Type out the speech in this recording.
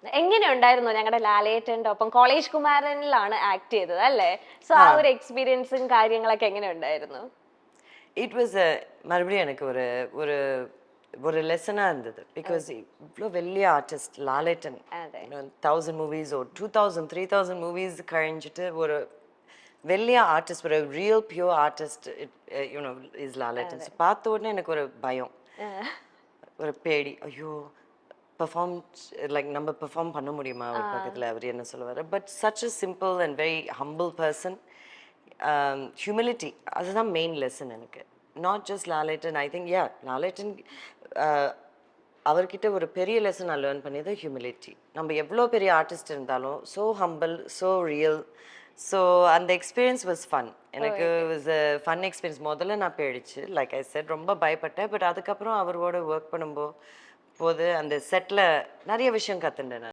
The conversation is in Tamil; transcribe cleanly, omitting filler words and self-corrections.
എങ്ങനെയുണ്ടായിരുന്നു ഞങ്ങളുടെ ലാലേട്ടന്റെ ഒപ്പം കോളേജ് കുമാരനിലാണ് ആക്ട് ചെയ്തത് അല്ലേ? സോ ആ ഒരു എക്സ്പീരിയൻസും കാര്യങ്ങളൊക്കെ എങ്ങനെയുണ്ടായിരുന്നു? இட் வாஸ் மறுபடியும் எனக்கு ஒரு ஒரு ஒரு லெசனாக இருந்தது பிகாஸ் இவ்வளோ வெளிய ஆர்டிஸ்ட் லாலேட்டன் 1000 மூவிஸ் ஒரு 2000 3000 மூவிஸ் கழிஞ்சிட்டு ஒரு வெளிய ஆர்டிஸ்ட் ஒரு real pure artist you know is Lalettan பார்த்த உடனே எனக்கு ஒரு பயம் ஒரு பேடி ஐயோ பெர்ஃபார்ம் லைக் நம்ம பெர்ஃபார்ம் பண்ண முடியுமா அவர் பக்கத்தில் அவர் என்ன சொல்லுவார் but such a simple and very humble person humility அதுதான் மெயின் லெசன் எனக்கு not just Lalettan I think Lalettan அவர்கிட்ட ஒரு பெரிய லெசன் நான் லேர்ன் பண்ணியது ஹியூமிலிட்டி நம்ம எவ்வளோ பெரிய ஆர்டிஸ்ட் இருந்தாலும் so humble so real so அந்த எக்ஸ்பீரியன்ஸ் வாஸ் ஃபன் எனக்கு வாஸ் அ ஃபன் எக்ஸ்பீரியன்ஸ் முதல்ல நான் போயிடுச்சு லைக் ஐ செட் ரொம்ப பயப்பட்டேன் பட் அதுக்கப்புறம் அவரோட ஒர்க் பண்ணும்போது அந்த செட்டில் நிறைய விஷயம் கற்றுண்டேன் நான்